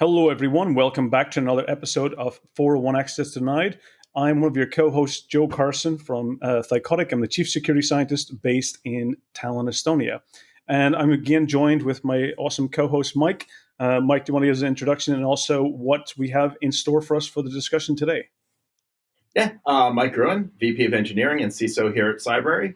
Hello, everyone. Welcome back to another episode of 401 Access Denied. I'm one of your co-hosts, Joe Carson from Thycotic. I'm the Chief Security Scientist based in Tallinn, Estonia. And I'm again joined with my awesome co-host, Mike. Mike, do you want to give us an introduction and also what we have in store for us for the discussion today? Yeah, Mike Gruen, VP of Engineering and CISO here at Cybrary,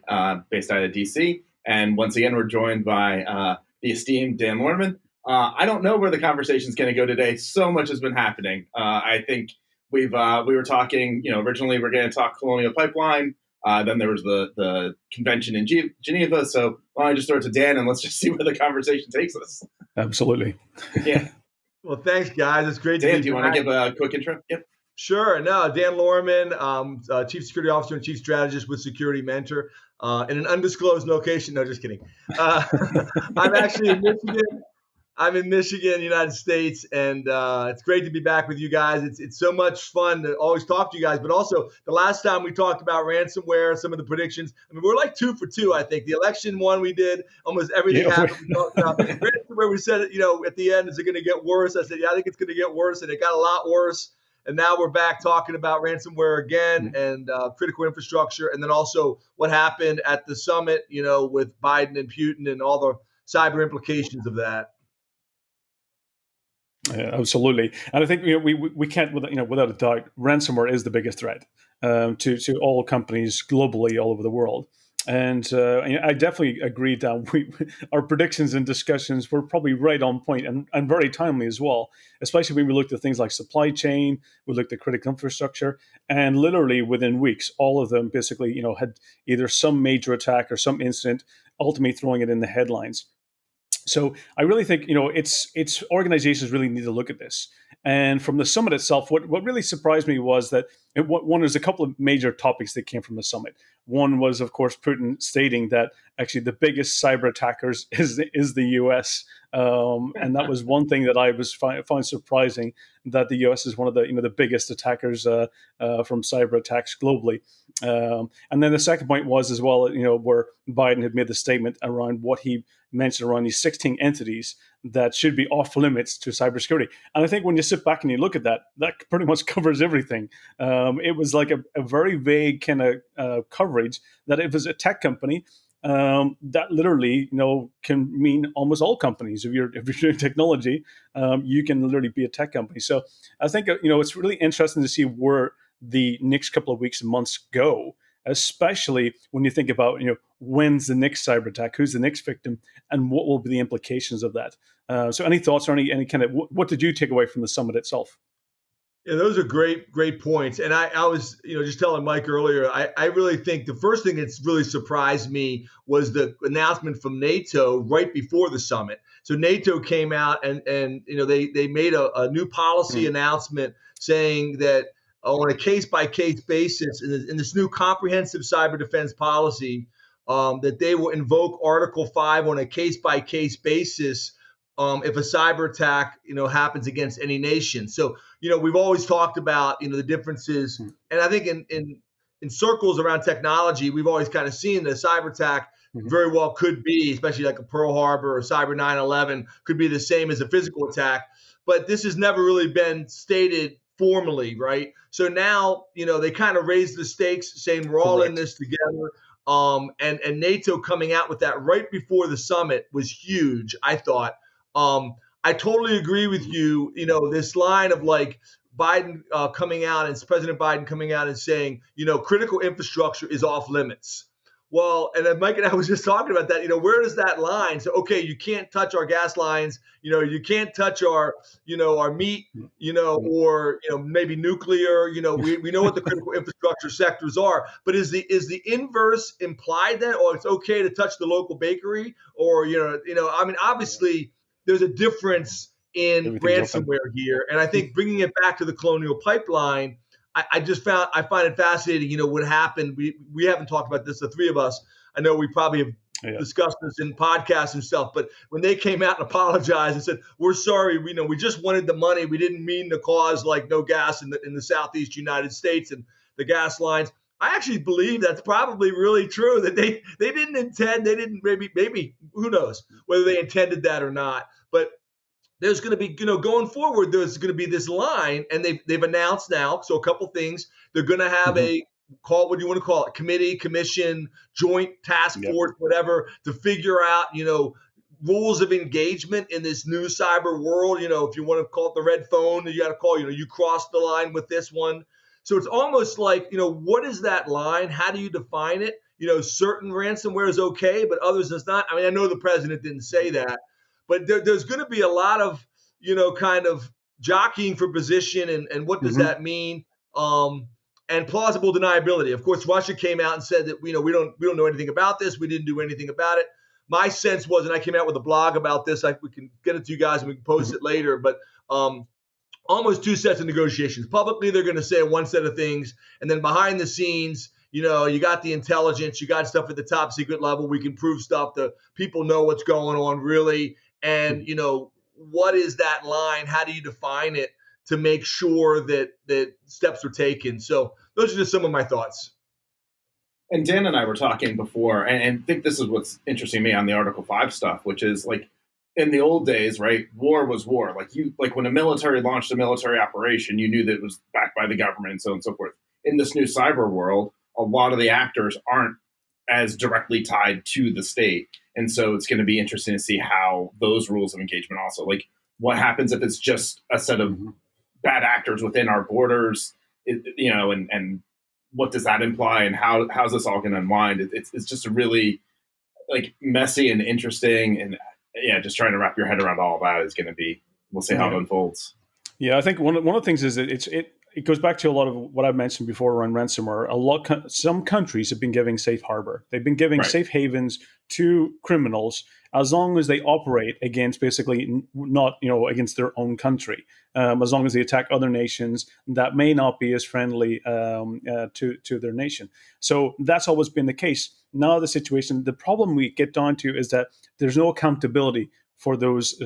based out of DC. And once again, we're joined by the esteemed Dan Lohrmann. I don't know where the conversation is going to go today. So much has been happening. I think we were talking, originally we're going to talk Colonial Pipeline. Then there was the convention in Geneva. So why don't I just throw it to Dan and let's just see where the conversation takes us. Absolutely. Yeah. Well, thanks, guys. It's great Dan, to be do you want to give a quick intro? Yep. Sure. No, Dan Lohrmann, Chief Security Officer and Chief Strategist with Security Mentor in an undisclosed location. No, just kidding. I'm actually in Michigan. I'm in Michigan, United States, and it's great to be back with you guys. It's so much fun to always talk to you guys, but also the last time we talked about ransomware, some of the predictions, I mean, we're like 2 for 2, I think. The election one we did, almost everything happened. We talked about ransomware, we said, at the end, is it going to get worse? I said, yeah, I think it's going to get worse, and it got a lot worse. And now we're back talking about ransomware again and critical infrastructure, and then also what happened at the summit, with Biden and Putin and all the cyber implications of that. Yeah, absolutely, and I think we can't without a doubt, ransomware is the biggest threat to all companies globally, all over the world. And I definitely agree that our predictions and discussions were probably right on point and very timely as well, especially when we looked at things like supply chain, we looked at critical infrastructure, and literally within weeks, all of them basically had either some major attack or some incident, ultimately throwing it in the headlines. So I really think it's organizations really need to look at this. And from the summit itself, what really surprised me was that there's a couple of major topics that came from the summit. One was, of course, Putin stating that actually the biggest cyber attackers is the U.S. And that was one thing that I found surprising, that the U.S. is one of the biggest attackers from cyber attacks globally. And then the second point was as well, where Biden had made the statement around what he mentioned around these 16 entities that should be off limits to cybersecurity. And I think when you sit back and you look at that pretty much covers everything. It was like a very vague kind of coverage that if it's a tech company, that literally, can mean almost all companies. If you're doing technology, you can literally be a tech company. So I think, it's really interesting to see where the next couple of weeks and months go, especially when you think about, when's the next cyber attack, who's the next victim, and what will be the implications of that. So any thoughts or any kind of, what did you take away from the summit itself? Yeah, those are great points. And I was, just telling Mike earlier, I really think the first thing that's really surprised me was the announcement from NATO right before the summit. So NATO came out and they made a new policy announcement saying that on a case-by-case basis in this new comprehensive cyber defense policy, that they will invoke Article 5 on a case-by-case basis if a cyber attack, happens against any nation. So, we've always talked about, the differences. And I think in circles around technology, we've always kind of seen that a cyber attack very well could be, especially like a Pearl Harbor or Cyber 9/11, could be the same as a physical attack. But this has never really been stated formally, right? So now, they kind of raised the stakes, saying we're all in this together. And NATO coming out with that right before the summit was huge, I thought. I totally agree with you. This line of like Biden coming out and President Biden coming out and saying, critical infrastructure is off limits. Well, and then Mike and I was just talking about that. Where does that line? So, okay, you can't touch our gas lines. You can't touch our, our meat. Or maybe nuclear. We know what the critical infrastructure sectors are. But is the inverse implied then? Or it's okay to touch the local bakery? Or obviously there's a difference in ransomware here, and I think bringing it back to the Colonial Pipeline. I find it fascinating, what happened. We haven't talked about this, the three of us. I know we probably have discussed this in podcasts and stuff, but when they came out and apologized and said, we're sorry, we just wanted the money. We didn't mean to cause like no gas in the Southeast United States and the gas lines. I actually believe that's probably really true, that they didn't intend, maybe, who knows whether they intended that or not. But there's going to be, going forward, there's going to be this line, and they've announced now. So a couple things, they're going to have Mm-hmm. call it what do you want to call it, committee, commission, joint task Yep. force, whatever, to figure out, rules of engagement in this new cyber world. If you want to call it the red phone, you got to call, you crossed the line with this one. So it's almost like, what is that line? How do you define it? Certain ransomware is okay, but others is not. I mean, I know the president didn't say that, but there's going to be a lot of, kind of jockeying for position, and what does Mm-hmm. that mean? And plausible deniability. Of course, Russia came out and said that we don't know anything about this. We didn't do anything about it. My sense was, and I came out with a blog about this. We can get it to you guys and we can post it later. But almost two sets of negotiations. Publicly, they're going to say one set of things, and then behind the scenes, you got the intelligence, you got stuff at the top secret level. We can prove stuff. The people know what's going on, really. And what is that line? How do you define it to make sure that steps are taken? So those are just some of my thoughts. And Dan and I were talking before, and think this is what's interesting me on the Article 5 stuff, which is like in the old days, right? War was war. Like when a military launched a military operation, you knew that it was backed by the government and so on and so forth. In this new cyber world, a lot of the actors aren't as directly tied to the state. And so it's going to be interesting to see how those rules of engagement also, like what happens if it's just a set of bad actors within our borders, and what does that imply, and how's this all going to unwind? It's just a really like messy and interesting, and just trying to wrap your head around all that is going to be. We'll see how it unfolds. Yeah, I think one of the things is that it goes back to a lot of what I mentioned before around ransomware. Some countries have been giving safe harbor. They've been giving safe havens to criminals as long as they operate against basically not against their own country. As long as they attack other nations that may not be as friendly to their nation. So that's always been the case. Now the problem we get down to is that there's no accountability for those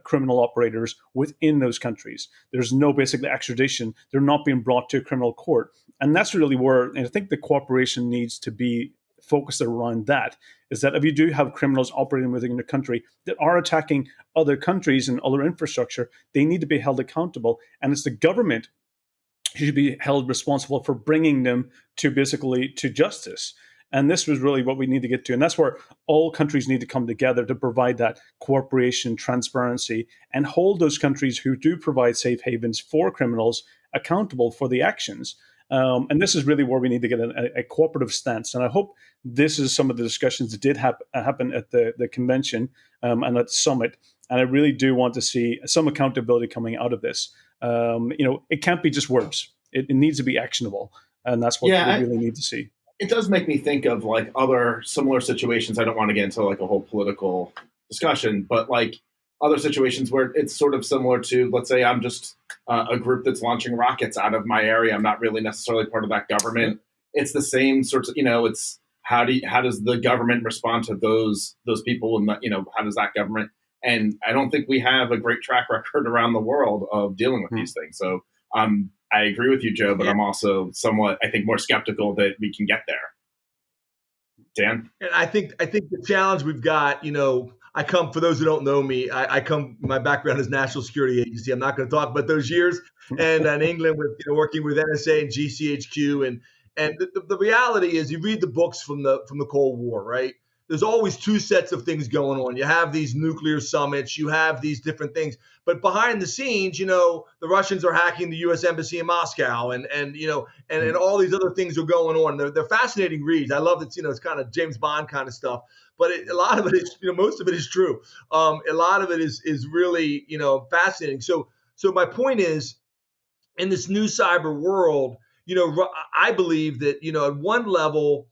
criminal operators within those countries. There's no basically extradition. They're not being brought to a criminal court. And that's really where, and I think the cooperation needs to be focused around that, is that if you do have criminals operating within the country that are attacking other countries and other infrastructure, they need to be held accountable. And it's the government who should be held responsible for bringing them to justice. And this was really what we need to get to. And that's where all countries need to come together to provide that cooperation, transparency, and hold those countries who do provide safe havens for criminals accountable for the actions. And this is really where we need to get a cooperative stance. And I hope this is some of the discussions that did happen at the convention and at the summit. And I really do want to see some accountability coming out of this. It can't be just words. It needs to be actionable. And that's what we really need to see. It does make me think of like other similar situations. I don't want to get into like a whole political discussion, but like other situations where it's sort of similar to, let's say I'm just a group that's launching rockets out of my area. I'm not really necessarily part of that government. It's the same sorts of, it's how does the government respond to those people, and how does that government? And I don't think we have a great track record around the world of dealing with these things. So I agree with you, Joe, but I'm also somewhat, I think, more skeptical that we can get there. Dan? And I think the challenge we've got, I come, for those who don't know me, my background is National Security Agency. I'm not going to talk about those years. And in England, with working with NSA and GCHQ. And the reality is, you read the books from the Cold War, right? There's always two sets of things going on. You have these nuclear summits, you have these different things, but behind the scenes, the Russians are hacking the U.S. Embassy in Moscow, and all these other things are going on. They're fascinating reads. I love that. It's kind of James Bond kind of stuff, but a lot of it is, most of it is true. A lot of it is really, fascinating. So my point is, in this new cyber world, I believe that, at one level,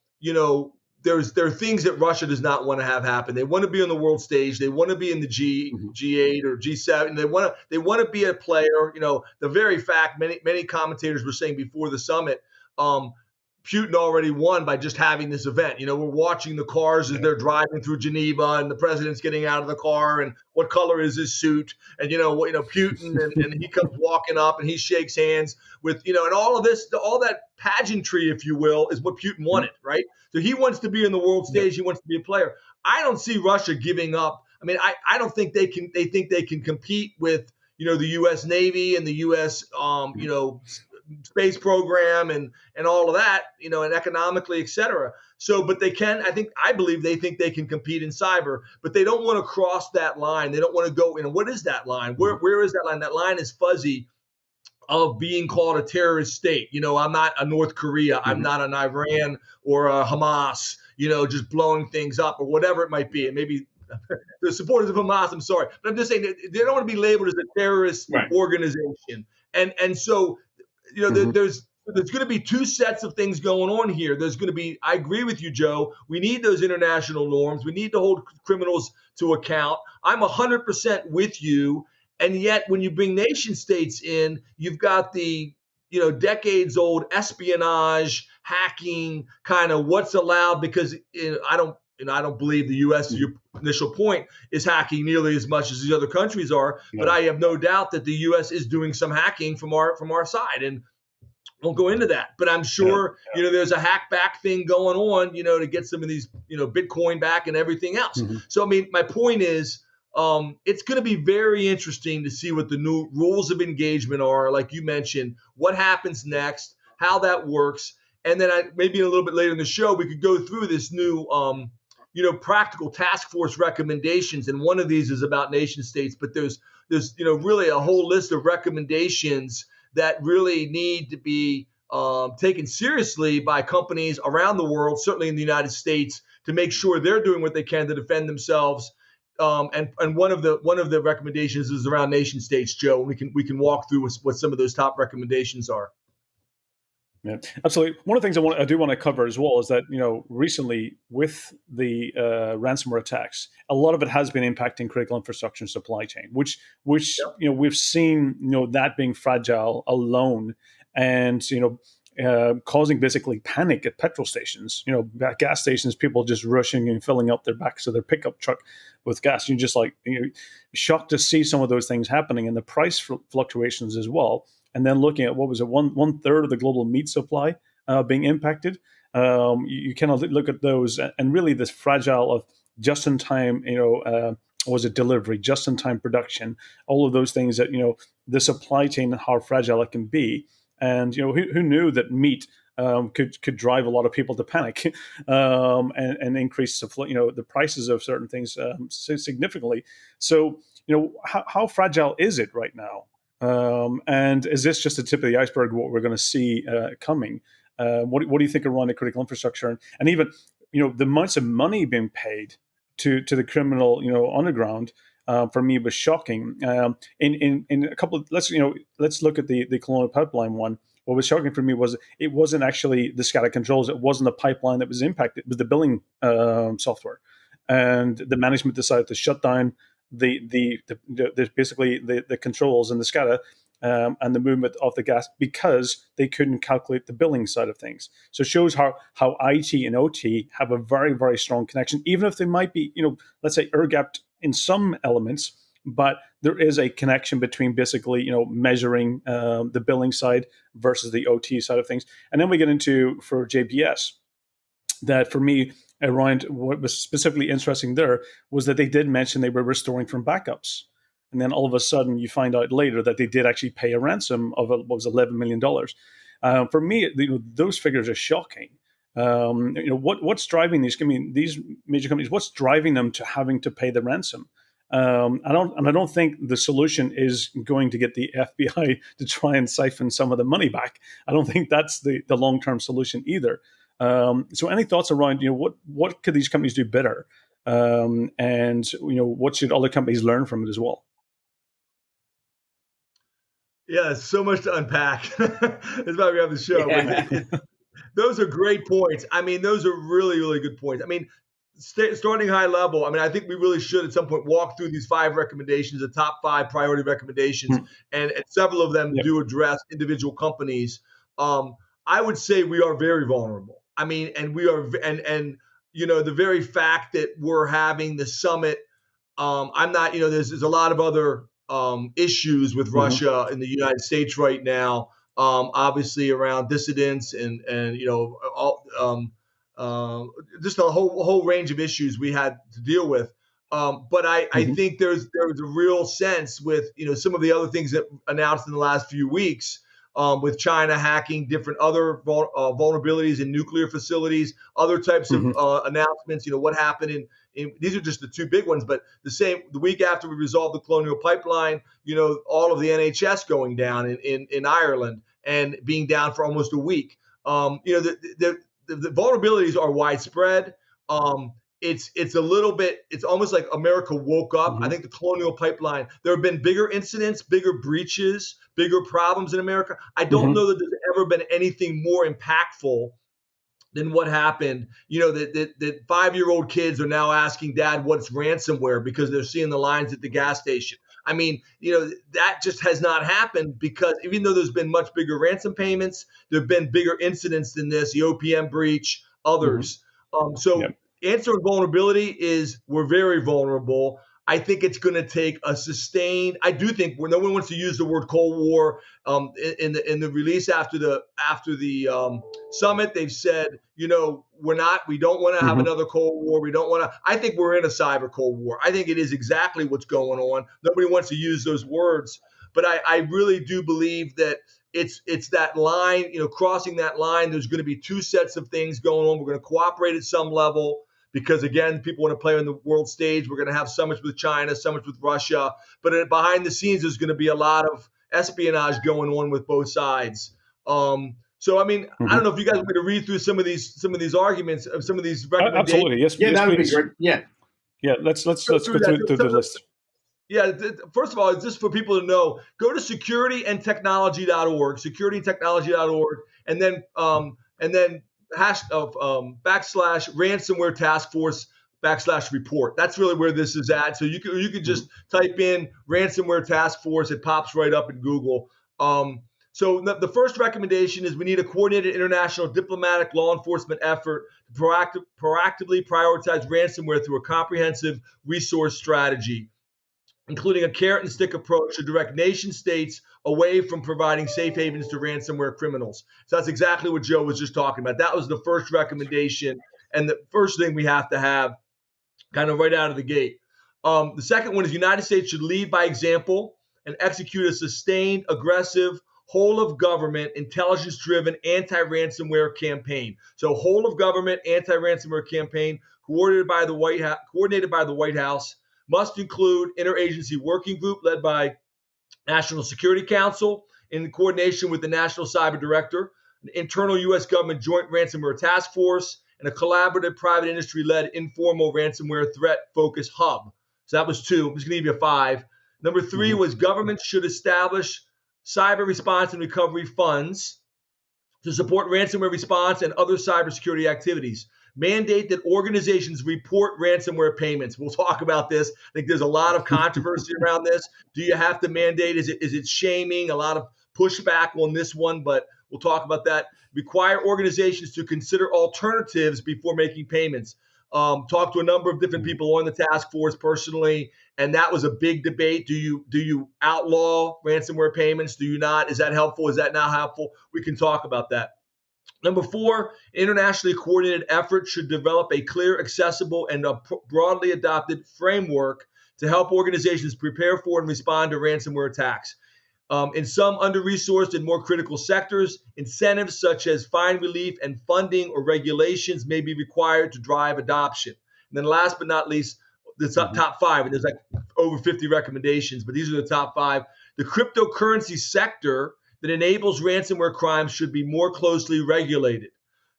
there are things that Russia does not want to have happen. They want to be on the world stage. They want to be in the G8 or G7. They want to be a player. The very fact many commentators were saying before the summit, Putin already won by just having this event. We're watching the cars as they're driving through Geneva, and the president's getting out of the car, and what color is his suit? And Putin, and he comes walking up, and he shakes hands with and all of this, all that pageantry, if you will, is what Putin wanted, right? So he wants to be in the world stage. He wants to be a player. I don't see Russia giving up I mean, I don't think they can. They think they can compete with the U.S. Navy and the U.S. Space program and all of that, and economically, et cetera. So, but they can. I believe they think they can compete in cyber, but they don't want to cross that line. They don't want to go. What is that line? Where is that line? That line is fuzzy of being called a terrorist state. I'm not a North Korea. I'm not an Iran or a Hamas, just blowing things up or whatever it might be. And maybe the supporters of Hamas, I'm sorry. But I'm just saying they don't want to be labeled as a terrorist organization. And so, there's going to be two sets of things going on here. There's going to be, I agree with you, Joe. We need those international norms. We need to hold criminals to account. I'm 100% with you. And yet, when you bring nation states in, you've got the decades old espionage, hacking, kind of what's allowed. Because I don't believe the U.S. Your initial point is hacking nearly as much as the other countries are. Yeah. But I have no doubt that the U.S. is doing some hacking from our side, and we'll go into that. But I'm sure there's a hack back thing going on, to get some of these Bitcoin back and everything else. So I mean, my point is, it's going to be very interesting to see what the new rules of engagement are. Like you mentioned, what happens next, how that works. And then maybe a little bit later in the show, we could go through this new, practical task force recommendations. And one of these is about nation states, but there's really a whole list of recommendations that really need to be taken seriously by companies around the world, certainly in the United States, to make sure they're doing what they can to defend themselves. And one of the recommendations is around nation states, Joe. We can walk through what some of those top recommendations are. Yeah, absolutely. One of the things I do want to cover as well is that recently with the ransomware attacks, a lot of it has been impacting critical infrastructure and supply chain, which we've seen that being fragile alone, and causing basically panic at petrol stations, at gas stations, people just rushing and filling up their backs of their pickup truck with gas. You're just shocked to see some of those things happening, and the price fluctuations as well. And then looking at what was it, one third of the global meat supply being impacted. You cannot look at those and really this fragile of just in time, was it delivery, just in time production, all of those things that the supply chain and how fragile it can be. And who knew that meat could drive a lot of people to panic and increase the prices of certain things significantly. So how fragile is it right now? And is this just the tip of the iceberg? What we're going to see coming? What do you think around the critical infrastructure and even the amounts of money being paid to the criminal underground? For me, was shocking. In a couple of let's look at the Colonial Pipeline one. What was shocking for me was it wasn't actually the SCADA controls. It wasn't the pipeline that was impacted. It was the billing software, and the management decided to shut down basically the controls and the SCADA and the movement of the gas because they couldn't calculate the billing side of things. So it shows how IT and OT have a very, very strong connection, even if they might be, let's say air-gapped in some elements, but there is a connection between basically, measuring the billing side versus the OT side of things. And then we get into, for JBS, that for me, around what was specifically interesting there was that they did mention they were restoring from backups. And then all of a sudden you find out later that they did actually pay a ransom of what was $11 million. For me, those figures are shocking. What's driving these major companies? What's driving them to having to pay the ransom? I don't think the solution is going to get the FBI to try and siphon some of the money back. I don't think that's the long-term solution either. So any thoughts around, what could these companies do better? And what should other companies learn from it as well? Yeah, so much to unpack. That's why we have the show. Yeah. But those are great points. I mean, those are really, really good points. I mean, starting high level, I think we really should at some point walk through these 5 recommendations, the top 5 priority recommendations, and several of them do address individual companies. I would say we are very vulnerable. And we are, and the very fact that we're having the summit, I'm not, there's a lot of other issues with Russia in the United States right now, obviously around dissidents and all, just a whole range of issues we had to deal with. But I think there was a real sense with some of the other things that announced in the last few weeks, with China hacking different other vulnerabilities in nuclear facilities, other types of announcements. What happened in these are just the two big ones, but the week after we resolved the Colonial Pipeline, all of the NHS going down in Ireland and being down for almost a week. The vulnerabilities are widespread. It's a little bit, it's almost like America woke up. I think the Colonial Pipeline, there have been bigger incidents, bigger breaches, bigger problems in America. I don't know that there's ever been anything more impactful than what happened. That 5-year-old kids are now asking dad what's ransomware because they're seeing the lines at the gas station. I mean, that just has not happened, because even though there's been much bigger ransom payments, there have been bigger incidents than this, the OPM breach, others. Answering vulnerability is we're very vulnerable. I think it's going to take a sustained. I do think no one wants to use the word Cold War. In the release after the summit, they've said, we don't want to have another Cold War. We don't want to. I think we're in a cyber Cold War. I think it is exactly what's going on. Nobody wants to use those words, but I really do believe that it's that line. Crossing that line, there's going to be two sets of things going on. We're going to cooperate at some level, because, again, people want to play on the world stage. We're going to have summits with China, summits with Russia. But behind the scenes, there's going to be a lot of espionage going on with both sides. So, I mean, I don't know if you guys want me to read through some of these arguments, some of these recommendations. Absolutely, yes. Yeah, yes, that would please. be great. Yeah. Let's go through the list. Yeah, first of all, just for people to know, go to securityandtechnology.org, securityandtechnology.org, and then / ransomware task force / report. That's really where this is at. So you could just type in ransomware task force. It pops right up in Google. So the first recommendation is we need a coordinated international diplomatic law enforcement effort to proactively prioritize ransomware through a comprehensive resource strategy, including a carrot and stick approach to direct nation states away from providing safe havens to ransomware criminals. So that's exactly what Joe was just talking about. That was the first recommendation, and the first thing we have to have kind of right out of the gate. The second one is the United States should lead by example and execute a sustained, aggressive, whole-of-government, intelligence-driven anti-ransomware campaign. So whole-of-government anti-ransomware campaign coordinated by the White House must include interagency working group led by National Security Council in coordination with the National Cyber Director, an internal U.S. government joint ransomware task force, and a collaborative private industry-led informal ransomware threat focus hub. So that was 2. I'm just going to give you 5. Number 3 was governments should establish cyber response and recovery funds to support ransomware response and other cybersecurity activities. Mandate that organizations report ransomware payments. We'll talk about this. I think there's a lot of controversy around this. Do you have to mandate? Is it shaming? A lot of pushback on this one, but we'll talk about that. Require organizations to consider alternatives before making payments. Talked to a number of different people on the task force personally, and that was a big debate. Do you outlaw ransomware payments? Do you not? Is that helpful? Is that not helpful? We can talk about that. Number 4, internationally coordinated efforts should develop a clear, accessible, and a broadly adopted framework to help organizations prepare for and respond to ransomware attacks. In some under-resourced and more critical sectors, incentives such as fine relief and funding or regulations may be required to drive adoption. And then last but not least, the top 5, and there's like over 50 recommendations, but these are the top 5. The cryptocurrency sector that enables ransomware crimes should be more closely regulated.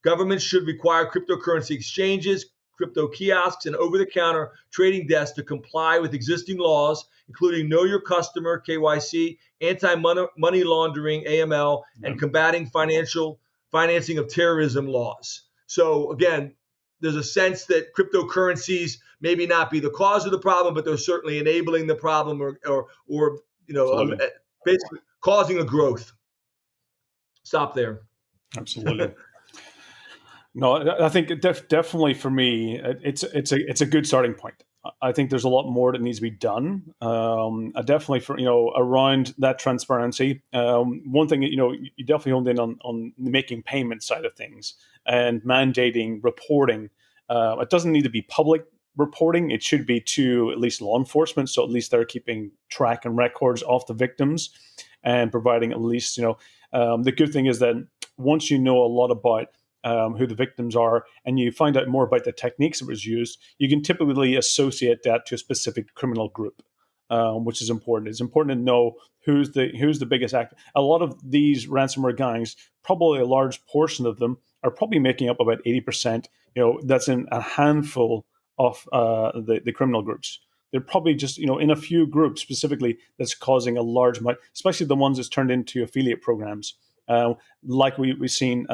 Governments should require cryptocurrency exchanges, crypto kiosks, and over-the-counter trading desks to comply with existing laws, including Know Your Customer, KYC, anti-money laundering, AML, and combating financing of terrorism laws. So again, there's a sense that cryptocurrencies maybe not be the cause of the problem, but they're certainly enabling the problem or basically causing a growth. Stop there. Absolutely. No, I think definitely for me, it's a good starting point. I think there's a lot more that needs to be done. Definitely for around that transparency. One thing you definitely honed in on the making payment side of things and mandating reporting. It doesn't need to be public reporting. It should be to at least law enforcement, so at least they're keeping track and records of the victims and providing at least, the good thing is that once you know a lot about who the victims are and you find out more about the techniques that was used, you can typically associate that to a specific criminal group, which is important. It's important to know who's the biggest actor. A lot of these ransomware gangs, probably a large portion of them, are probably making up about 80%. That's in a handful of the criminal groups. They're probably just in a few groups specifically that's causing a large amount, especially the ones that's turned into affiliate programs. Like we've seen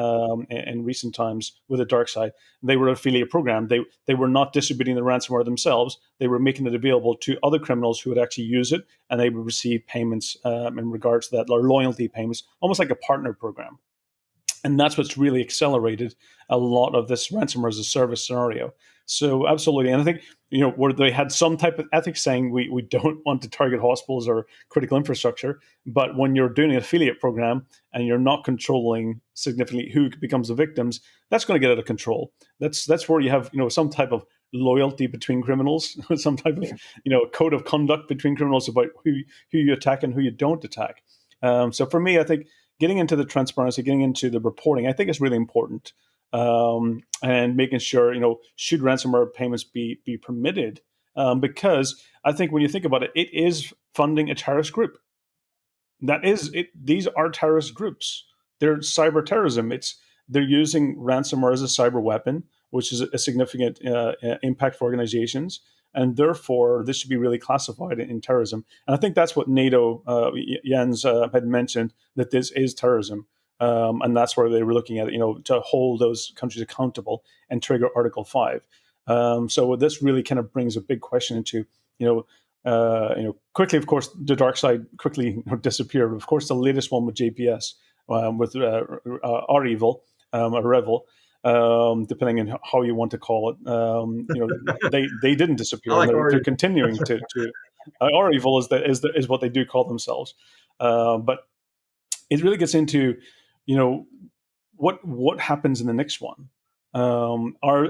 in recent times with the dark side, they were an affiliate program. They were not distributing the ransomware themselves. They were making it available to other criminals who would actually use it, and they would receive payments in regards to that, or loyalty payments, almost like a partner program. And that's what's really accelerated a lot of this ransomware as a service scenario. So absolutely. And I think, where they had some type of ethics saying we don't want to target hospitals or critical infrastructure. But when you're doing an affiliate program and you're not controlling significantly who becomes the victims, that's going to get out of control. That's where you have, some type of loyalty between criminals, some type of, code of conduct between criminals about who you attack and who you don't attack. So for me, I think getting into the transparency, getting into the reporting, I think is really important. And making sure, should ransomware payments be permitted? Because I think when you think about it, it is funding a terrorist group. That is it. These are terrorist groups. They're cyber terrorism. They're using ransomware as a cyber weapon, which is a significant impact for organizations. And therefore, this should be really classified in terrorism. And I think that's what NATO, Jens had mentioned, that this is terrorism. And that's where they were looking at it, to hold those countries accountable and trigger Article 5. So this really kind of brings a big question into, quickly, of course, the dark side quickly disappeared. Of course, the latest one with JPS, with our evil, or Revel, depending on how you want to call it, they didn't disappear. Like they're continuing to our evil is what they do call themselves. But it really gets into, what happens in the next one.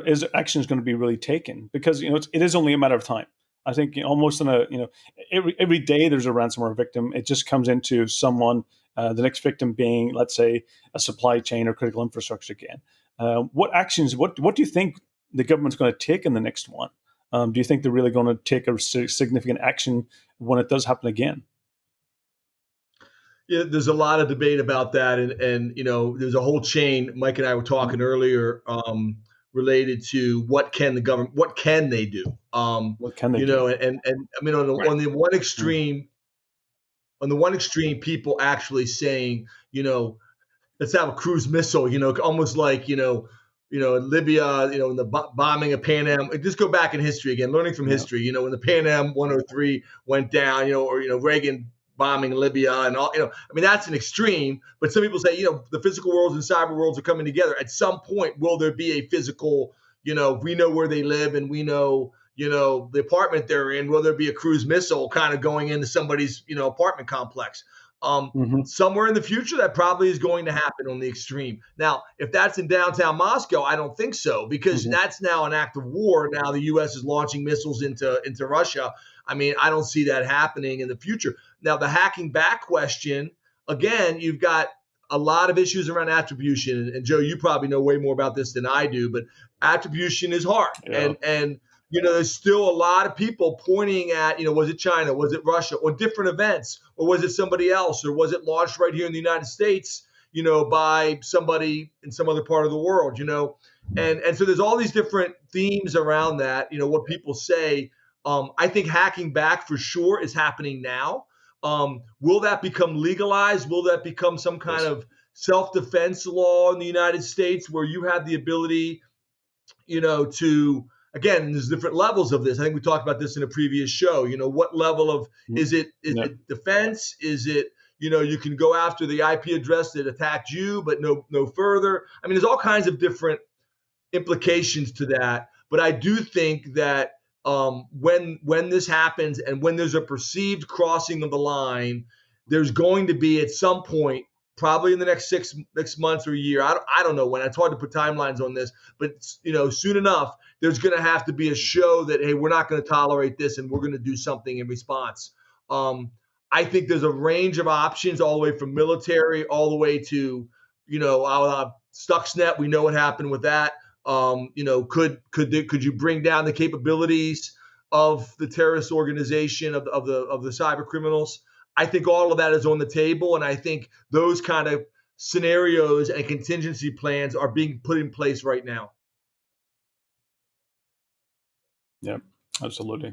Is actions going to be really taken? Because it is only a matter of time. I think almost every day there's a ransomware victim. It just comes into someone. The next victim being, let's say, a supply chain or critical infrastructure again. What actions? What do you think the government's going to take in the next one? Do you think they're really going to take a significant action when it does happen again? Yeah, there's a lot of debate about that, and there's a whole chain. Mike and I were talking earlier, related to what can the government, what can they do? What can they do? And I mean, on the one extreme, people actually saying, let's have a cruise missile, almost like Libya, in the bombing of Pan Am. Just go back in history again, learning from history. When the Pan Am 103 went down, or Reagan bombing Libya and all, I mean, that's an extreme, but some people say, the physical worlds and cyber worlds are coming together. At some point, will there be a physical, we know where they live and we know, the apartment they're in, will there be a cruise missile kind of going into somebody's, apartment complex? Somewhere in the future, that probably is going to happen on the extreme. Now, if that's in downtown Moscow, I don't think so, because that's now an act of war. Now the U.S. is launching missiles into Russia. I mean, I don't see that happening in the future. Now, the hacking back question, again, you've got a lot of issues around attribution. And Joe, you probably know way more about this than I do, but attribution is hard. Yeah. And there's still a lot of people pointing at, was it China, was it Russia, or different events, or was it somebody else, or was it launched right here in the United States, by somebody in some other part of the world, and so there's all these different themes around that, what people say. I think hacking back for sure is happening now. Will that become legalized? Will that become some kind of self-defense law in the United States where you have the ability, to, again, there's different levels of this. I think we talked about this in a previous show. What level of, is it defense? Is it, you can go after the IP address that attacked you, but no further. I mean, there's all kinds of different implications to that. But I do think that when this happens and when there's a perceived crossing of the line, there's going to be at some point probably in the next 6 months or a year. I don't know when. It's hard to put timelines on this, but soon enough, there's going to have to be a show that, hey, we're not going to tolerate this, and we're going to do something in response. I think there's a range of options, all the way from military, all the way to, Stuxnet. We know what happened with that. Could you bring down the capabilities of the terrorist organization of the cyber criminals? I think all of that is on the table, and I think those kind of scenarios and contingency plans are being put in place right now. Yeah, absolutely.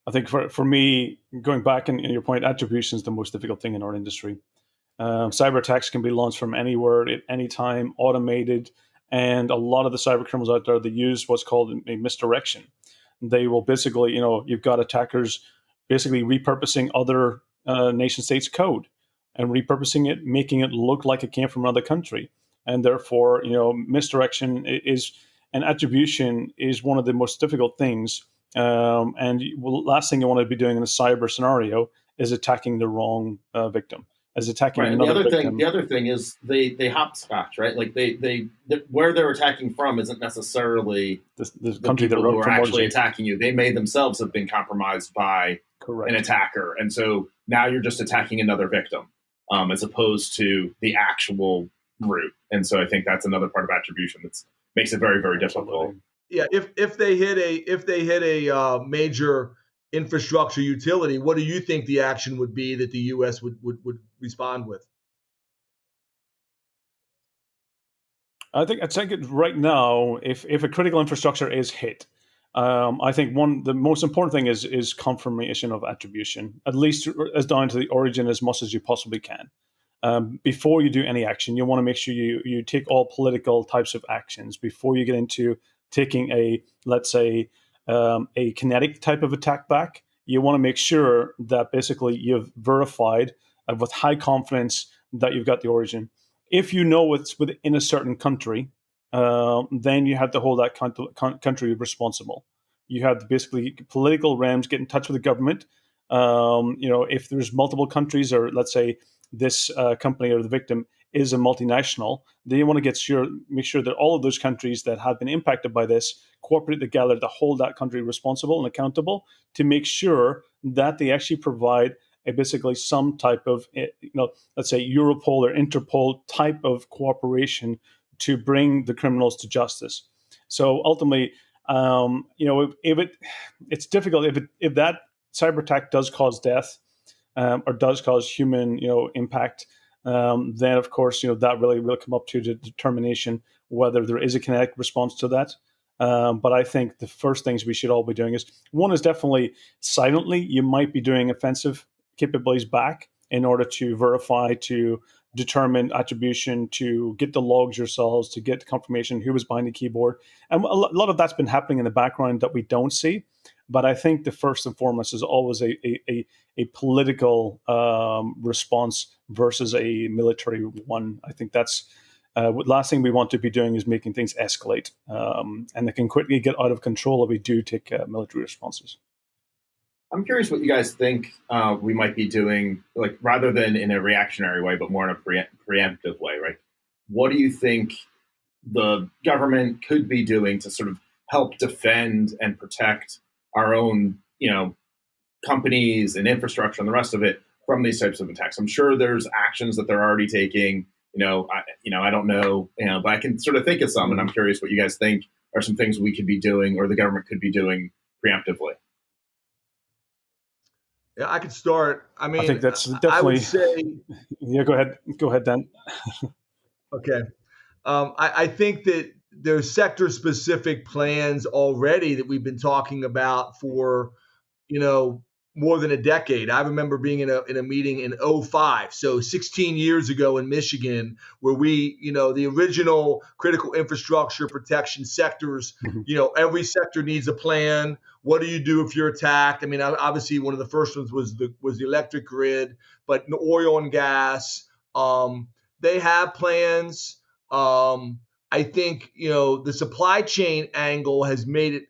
I think for me, going back in your point, attribution is the most difficult thing in our industry. Cyber attacks can be launched from anywhere at any time, automated, and a lot of the cyber criminals out there, they use what's called a misdirection. They will basically, you've got attackers basically repurposing other nation states' code and repurposing it, making it look like it came from another country. And therefore, misdirection is, and attribution is one of the most difficult things. And the last thing you want to be doing in a cyber scenario is attacking the wrong victim. As attacking right. another victim. The other thing is they hopscotch, right? Like they where they're attacking from isn't necessarily the country people who are actually origin. attacking you. They may themselves have been compromised by an attacker, and so now you're just attacking another victim, as opposed to the actual root. And so I think that's another part of attribution that makes it very, very difficult. Yeah, if they hit a major infrastructure utility, what do you think the action would be that the U.S. would respond with? I think right now, if a critical infrastructure is hit, I think the most important thing is confirmation of attribution, at least as down to the origin as much as you possibly can. Before you do any action, you want to make sure you take all political types of actions before you get into taking let's say, a kinetic type of attack back. You want to make sure that basically you've verified with high confidence that you've got the origin. If you know it's within a certain country, then you have to hold that country responsible. You have to basically political realms get in touch with the government. If there's multiple countries, or let's say this company or the victim is a multinational, they want to make sure that all of those countries that have been impacted by this cooperate together to hold that country responsible and accountable, to make sure that they actually provide basically some type of, let's say Europol or Interpol type of cooperation to bring the criminals to justice. So ultimately, it's difficult if that cyber attack does cause death or does cause human, impact. Then of course, that really will come up to the determination whether there is a kinetic response to that. But I think the first things we should all be doing is definitely silently, you might be doing offensive capabilities back in order to verify, to determine attribution, to get the logs yourselves, to get confirmation who was behind the keyboard. And a lot of that's been happening in the background that we don't see. But I think the first and foremost is always a political response versus a military one. I think that's last thing we want to be doing is making things escalate. And they can quickly get out of control if we do take military responses. I'm curious what you guys think we might be doing, like rather than in a reactionary way, but more in a preemptive way, right? What do you think the government could be doing to sort of help defend and protect our own, companies and infrastructure and the rest of it from these types of attacks? I'm sure there's actions that they're already taking. I don't know, but I can sort of think of some, and I'm curious what you guys think are some things we could be doing or the government could be doing preemptively. Yeah, I could start. I think that's definitely. I would say. Yeah, go ahead, Dan. Okay, I think that there's sector-specific plans already that we've been talking about for, more than a decade. I remember being in a meeting in 2005, so 16 years ago in Michigan, where we, the original critical infrastructure protection sectors, every sector needs a plan. What do you do if you're attacked? I mean, obviously one of the first ones was the electric grid, but oil and gas, they have plans. I think, the supply chain angle has made it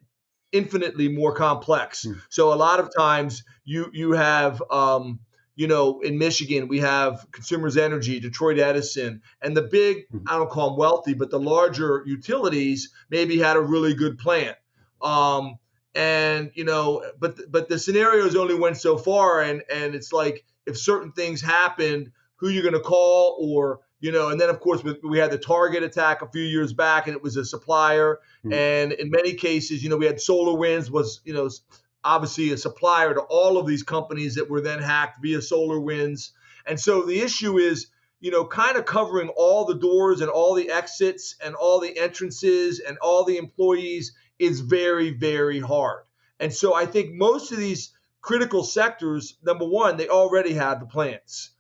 infinitely more complex. So a lot of times you have in Michigan, we have Consumers Energy, Detroit Edison, and the big, I don't call them wealthy, but the larger utilities maybe had a really good plan. But the scenarios only went so far, and it's like if certain things happened, who you're going to call, or and then of course we had the Target attack a few years back, and it was a supplier, and in many cases, we had SolarWinds was obviously a supplier to all of these companies that were then hacked via SolarWinds, and so the issue is kind of covering all the doors and all the exits and all the entrances and all the employees is very, very hard. And so I think most of these critical sectors, number one, they already had the plans.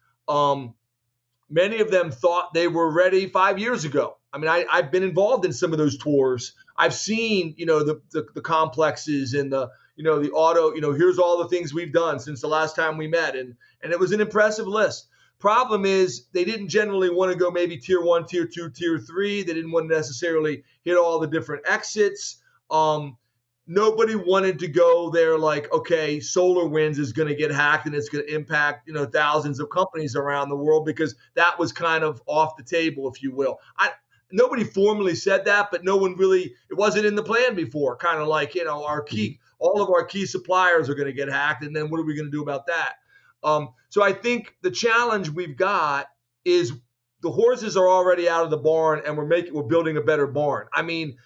Many of them thought they were ready 5 years ago. I mean, I've been involved in some of those tours. I've seen, the complexes and the auto, here's all the things we've done since the last time we met. And it was an impressive list. Problem is they didn't generally want to go maybe tier 1, tier 2, tier 3. They didn't want to necessarily hit all the different exits. Nobody wanted to go there like, okay, SolarWinds is going to get hacked and it's going to impact, thousands of companies around the world, because that was kind of off the table, if you will. Nobody formally said that, but no one really, it wasn't in the plan before. Kind of like, all of our key suppliers are going to get hacked. And then what are we going to do about that? So I think the challenge we've got is the horses are already out of the barn, and we're building a better barn. I mean,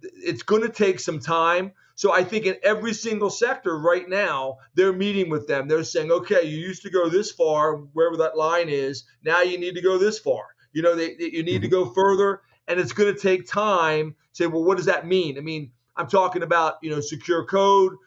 it's going to take some time. So I think in every single sector right now, they're meeting with them. They're saying, okay, you used to go this far, wherever that line is. Now you need to go this far. You need to go further, and it's going to take time. Say, well, what does that mean? I mean, I'm talking about, secure code,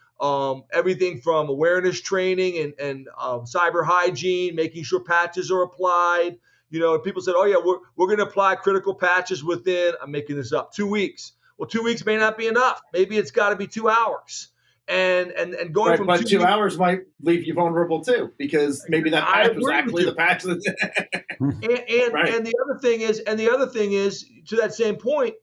everything from awareness training and cyber hygiene, making sure patches are applied. And people said, oh yeah, we're going to apply critical patches within, I'm making this up, 2 weeks. Well, 2 weeks may not be enough. Maybe it's got to be 2 hours. And going right, from but 2 hours might leave you vulnerable too, because maybe that patch was actually the patch. And the other thing is, to that same point,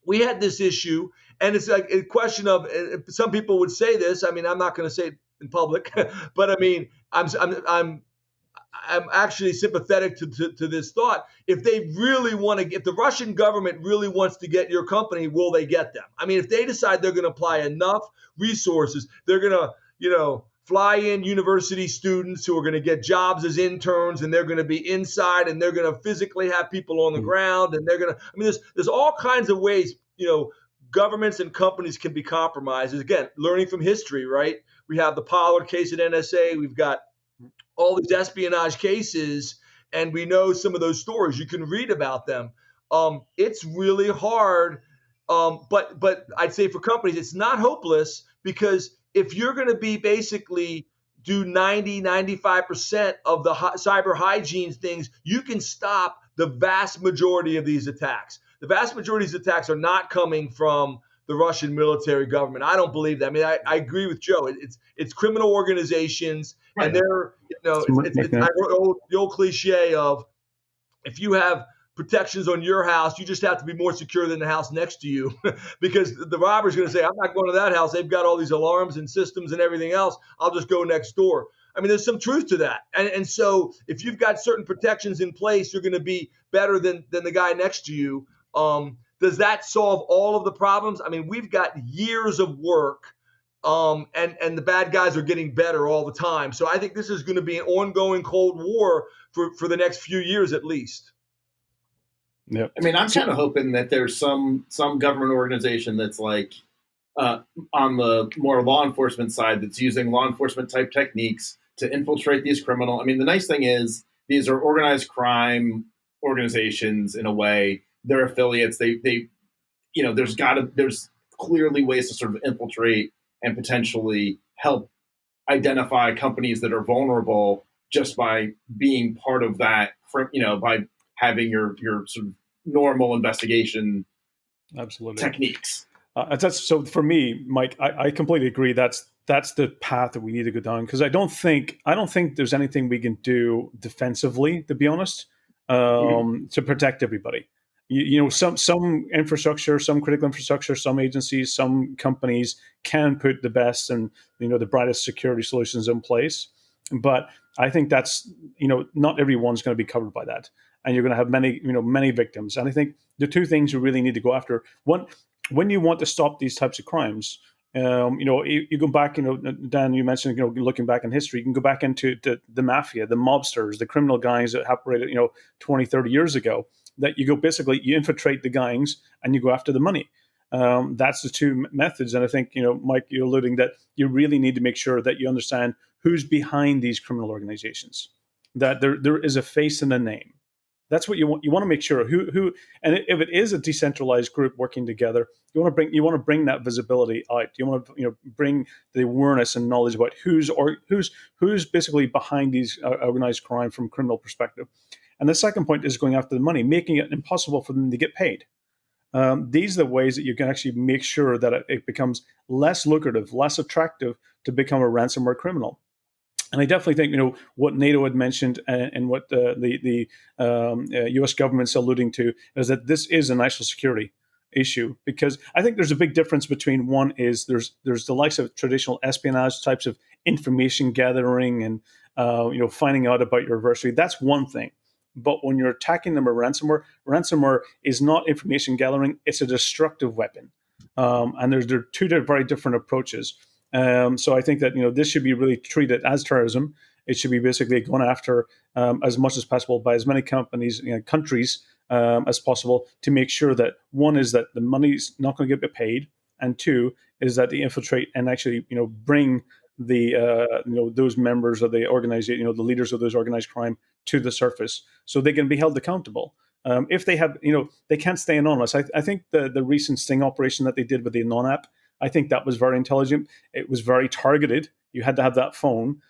we had this issue, and it's like a question of, some people would say this. I mean, I'm not going to say it in public, but I mean, I'm actually sympathetic to this thought. If they really want to, if the Russian government really wants to get your company, will they get them? I mean, if they decide they're going to apply enough resources, they're going to, fly in university students who are going to get jobs as interns, and they're going to be inside, and they're going to physically have people on the ground, and they're going to, I mean, there's all kinds of ways, governments and companies can be compromised. Again, learning from history, right? We have the Pollard case at NSA. We've got all these espionage cases, and we know some of those stories. You can read about them. It's really hard, but I'd say for companies, it's not hopeless, because if you're going to be basically do 95% of the cyber hygiene things, you can stop the vast majority of these attacks. The vast majority of these attacks are not coming from the Russian military government. I don't believe that. I mean, I agree with Joe. It's criminal organizations, right. And they're, the old cliche of, if you have protections on your house, you just have to be more secure than the house next to you, because the robber's going to say, I'm not going to that house. They've got all these alarms and systems and everything else. I'll just go next door. I mean, there's some truth to that. And so if you've got certain protections in place, you're going to be better than the guy next to you. Does that solve all of the problems? I mean, we've got years of work, and the bad guys are getting better all the time. So I think this is going to be an ongoing Cold War for the next few years at least. Yep. I mean, I'm kind of hoping that there's some government organization that's like on the more law enforcement side that's using law enforcement type techniques to infiltrate these criminal. I mean, the nice thing is these are organized crime organizations in a way. They're affiliates. They there's clearly ways to sort of infiltrate and potentially help identify companies that are vulnerable just by being part of that, by having your sort of normal investigation techniques. So for me, Mike, I completely agree. That's the path that we need to go down, because I don't think there's anything we can do defensively, to be honest, to protect everybody. Some infrastructure, some critical infrastructure, some agencies, some companies can put the best and the brightest security solutions in place. But I think that's, not everyone's going to be covered by that, and you're going to have many victims. And I think the two things you really need to go after: one, when you want to stop these types of crimes, you go back, Dan, you mentioned, looking back in history, you can go back into the mafia, the mobsters, the criminal gangs that operated, 20, 30 years ago, that you infiltrate the gangs and you go after the money. That's the two methods. And I think, Mike, you're alluding that you really need to make sure that you understand who's behind these criminal organizations, that there is a face and a name. That's what you want. You want to make sure who, and if it is a decentralized group working together, you want to bring that visibility out. You want to bring the awareness and knowledge about who's basically behind these organized crime from a criminal perspective. And the second point is going after the money, making it impossible for them to get paid. These are the ways that you can actually make sure that it becomes less lucrative, less attractive to become a ransomware criminal. And I definitely think, what NATO had mentioned and what the U.S. government's alluding to is that this is a national security issue, because I think there's a big difference between one is there's the likes of traditional espionage types of information gathering and finding out about your adversary. That's one thing. But when you're attacking them with ransomware is not information gathering; it's a destructive weapon. And there are two very different approaches. So I think that this should be really treated as terrorism. It should be basically gone after as much as possible by as many countries as possible, to make sure that one is that the money's not going to get paid, and two is that they infiltrate and actually bring the those members of the organization, the leaders of those organized crime to the surface, so they can be held accountable. If they have, they can't stay anonymous. I think the recent sting operation that they did with the Anon app, I think that was very intelligent. It was very targeted. You had to have that phone.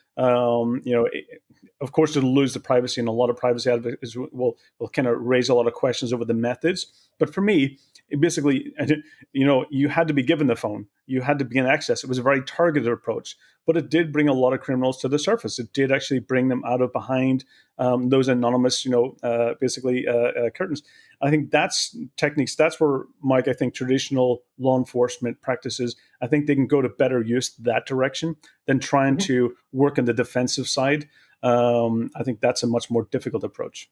Of course, it'll lose the privacy, and a lot of privacy advocates will kind of raise a lot of questions over the methods. But for me, it basically, you had to be given the phone. You had to begin access. It was a very targeted approach, but it did bring a lot of criminals to the surface. It did actually bring them out of behind those anonymous, curtains. I think that's techniques. That's where, Mike, I think traditional law enforcement practices, I think they can go to better use that direction than trying to work on the defensive side. I think that's a much more difficult approach.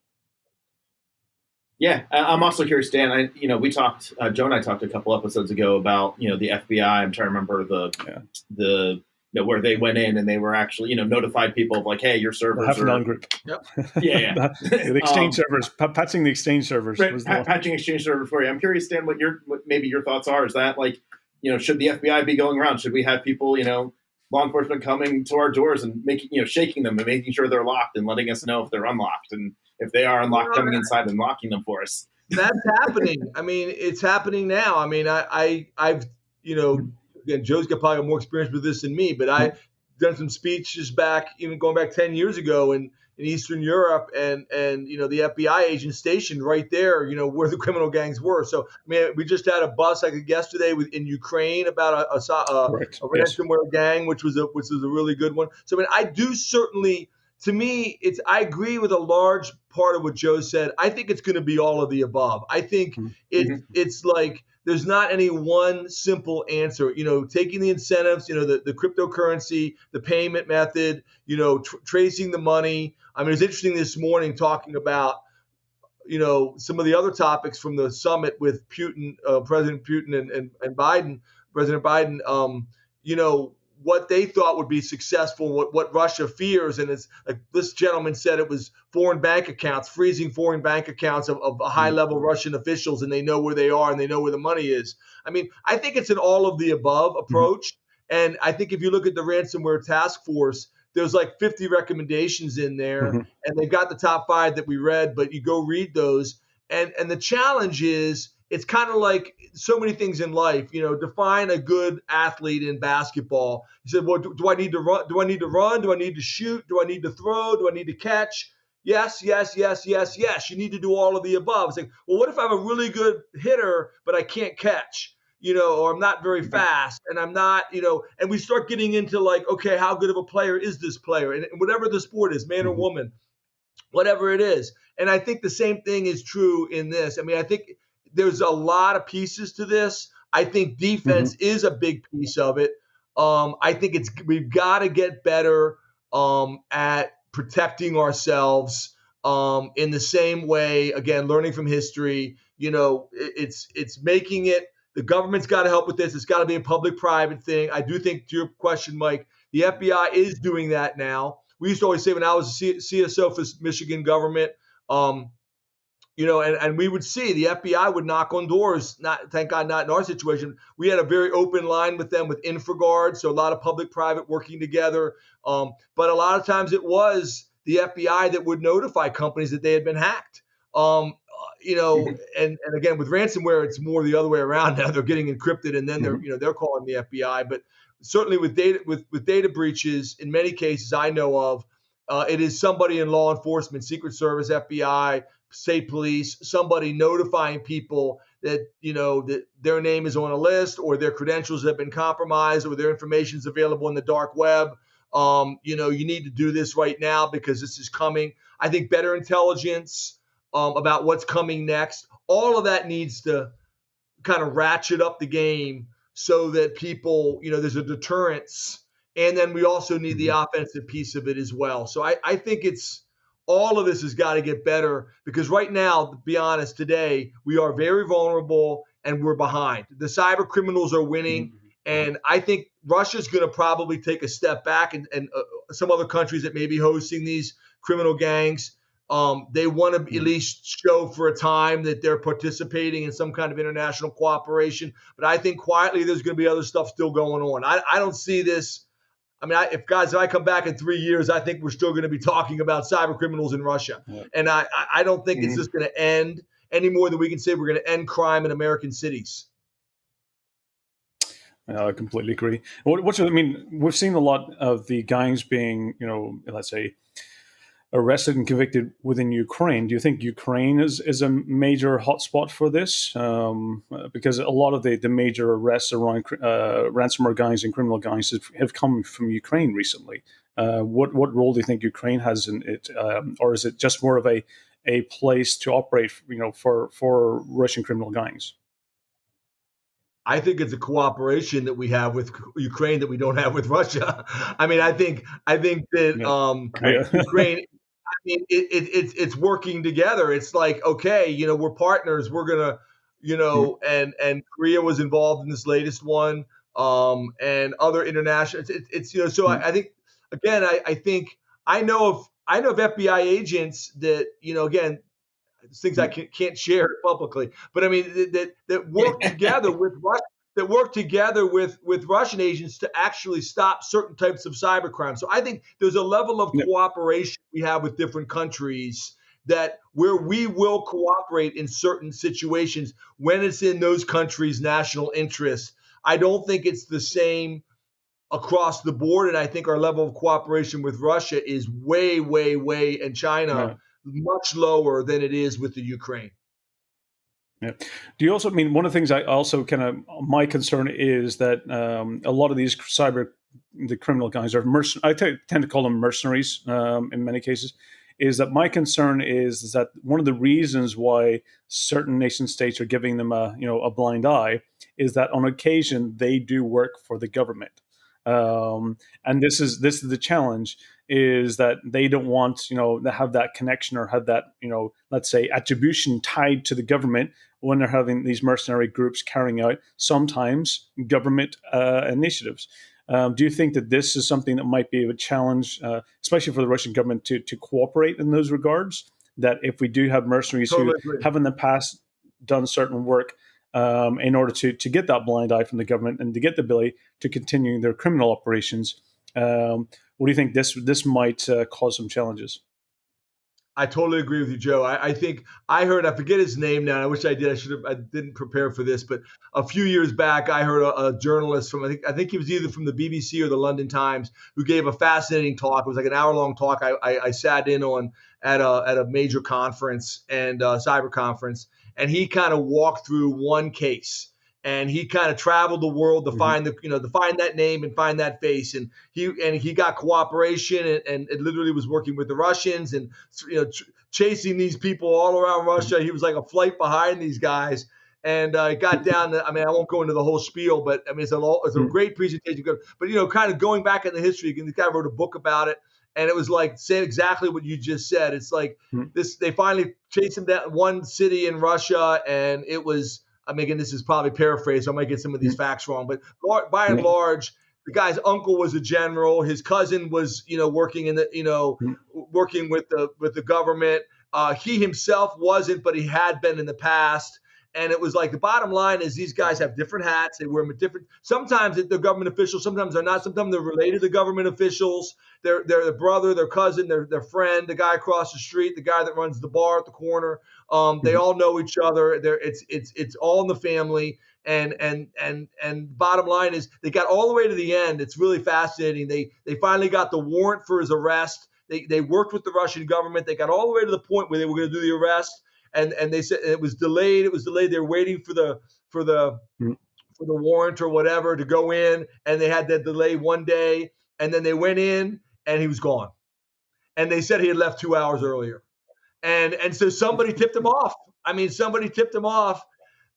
Yeah, I'm also curious, Dan. We talked, Joe and I talked a couple episodes ago about, the FBI. I'm trying to remember the where they went in and they were actually, notified people of like, hey, your servers Half are an group. Yep. Yeah. The exchange servers, patching the exchange servers. Right, patching exchange servers for you. I'm curious, Dan, what maybe your thoughts are. Is that like, should the FBI be going around? Should we have people, law enforcement coming to our doors and making, shaking them and making sure they're locked and letting us know if they're unlocked, and if they are unlocked, coming inside and locking them for us? That's happening. I mean, it's happening now. I mean, I've again, Joe's got probably more experience with this than me, but I've done some speeches back, even going back 10 years ago in Eastern Europe, and the FBI agent stationed right there, where the criminal gangs were. So, I mean, we just had a bust like yesterday in Ukraine about a ransomware gang, which was a really good one. So, I mean, I do certainly. To me, I agree with a large part of what Joe said. I think it's going to be all of the above. I think it's like there's not any one simple answer. Taking the incentives, the cryptocurrency, the payment method, tracing the money. I mean, it's interesting this morning talking about, some of the other topics from the summit with Putin, President Putin and Biden, President Biden, what they thought would be successful, what Russia fears. And it's like this gentleman said, it was foreign bank accounts, freezing foreign bank accounts of high-level Russian officials, and they know where they are and they know where the money is. I mean, I think it's an all-of-the-above approach. And I think if you look at the ransomware task force, there's like 50 recommendations in there, and they've got the top 5 that we read, but you go read those. And the challenge is, it's kind of like so many things in life, define a good athlete in basketball. You said, well, do I need to run? Do I need to run? Do I need to shoot? Do I need to throw? Do I need to catch? Yes. You need to do all of the above. It's like, well, what if I'm a really good hitter, but I can't catch, or I'm not very fast, and I'm not, and we start getting into like, okay, how good of a player is this player? And whatever the sport is, man or woman, whatever it is. And I think the same thing is true in this. I mean, I think there's a lot of pieces to this. I think defense is a big piece of it. I think we've got to get better at protecting ourselves in the same way. Again, learning from history. It's making it. The government's got to help with this. It's got to be a public-private thing. I do think, to your question, Mike, the FBI is doing that now. We used to always say when I was a CSO for Michigan government, and we would see the FBI would knock on doors. Not, thank God, not in our situation. We had a very open line with them with InfraGard, so a lot of public-private working together. But a lot of times it was the FBI that would notify companies that they had been hacked. And again, with ransomware, it's more the other way around now. They're getting encrypted, and then they're calling the FBI. But certainly with data breaches, in many cases I know of, it is somebody in law enforcement, Secret Service, FBI, state police, somebody notifying people that that their name is on a list, or their credentials have been compromised, or their information is available in the dark web. You need to do this right now because this is coming. I think better intelligence about what's coming next. All of that needs to kind of ratchet up the game so that people, there's a deterrence. And then we also need the offensive piece of it as well. So I think all of this has got to get better, because right now, to be honest, today, we are very vulnerable and we're behind. The cyber criminals are winning. And I think Russia's going to probably take a step back, and some other countries that may be hosting these criminal gangs, they want to at least show for a time that they're participating in some kind of international cooperation. But I think quietly there's going to be other stuff still going on. I don't see this. I mean, if I come back in 3 years, I think we're still going to be talking about cyber criminals in Russia. Yeah. And I don't think it's just going to end any more than we can say we're going to end crime in American cities. I completely agree. We've seen a lot of the gangs being, let's say, arrested and convicted within Ukraine. Do you think Ukraine is a major hotspot for this? Because a lot of the major arrests around ransomware gangs and criminal gangs have come from Ukraine recently. What role do you think Ukraine has in it, or is it just more of a place to operate, for Russian criminal gangs? I think it's a cooperation that we have with Ukraine that we don't have with Russia. I mean, I think that Ukraine. I mean, it's working together. It's like, okay, we're partners. We're gonna, and Korea was involved in this latest one, and other international. So I think, again, I think I know of FBI agents that, again, things I can't share publicly, but I mean that work together with Russia. That work together with Russian agents to actually stop certain types of cybercrime. So I think there's a level of cooperation we have with different countries that where we will cooperate in certain situations when it's in those countries' national interest. I don't think it's the same across the board, and I think our level of cooperation with Russia is way, way, way, and China much lower than it is with the Ukraine. Yeah. Do you also one of the things I also my concern is that a lot of these the criminal guys are I tend to call them mercenaries in many cases. Is that my concern is that one of the reasons why certain nation states are giving them a blind eye is that on occasion they do work for the government, and this is the challenge. Is that they don't want to have that connection or have that let's say attribution tied to the government when they're having these mercenary groups carrying out sometimes government initiatives. Do you think that this is something that might be a challenge, especially for the Russian government to cooperate in those regards? That if we do have mercenaries who have in the past done certain work in order to get that blind eye from the government and to get the ability to continue their criminal operations, what do you think this might cause some challenges? I totally agree with you, Joe. I think I forget his name now. I wish I did. I didn't prepare for this, but a few years back, I heard a journalist from, I think he was either from the BBC or the London Times, who gave a fascinating talk. It was like an hour-long talk. I sat in on at a major conference and cyber conference, and he kind of walked through one case. And he kind of traveled the world to find to find that name and find that face. And he got cooperation and it literally was working with the Russians and chasing these people all around Russia. He was like a flight behind these guys. And it got down to, I won't go into the whole spiel, but it's a great presentation. But kind of going back in the history again, the guy wrote a book about it. And it was like saying exactly what you just said. It's like Mhm. this, they finally chased him down one city in Russia. And it was, I'm again, this is probably paraphrased, so I might get some of these Mhm. facts wrong, but by and Yeah. large, the guy's uncle was a general. His cousin was, working in the, Mhm. working with the government. He himself wasn't, but he had been in the past. And it was like the bottom line is these guys have different hats. They wear them at different. Sometimes they're government officials. Sometimes they're not. Sometimes they're related to government officials. They're the brother, their cousin, their friend, the guy across the street, the guy that runs the bar at the corner. They Mhm. all know each other. It's all in the family. And bottom line is they got all the way to the end. It's really fascinating. They finally got the warrant for his arrest. They worked with the Russian government. They got all the way to the point where they were going to do the arrest, and they said it was delayed. It was delayed. They were waiting for the Mhm. warrant or whatever to go in, and they had that delay one day, and then they went in, and he was gone. And they said he had left 2 hours earlier, and so somebody tipped him off. I mean, somebody tipped him off,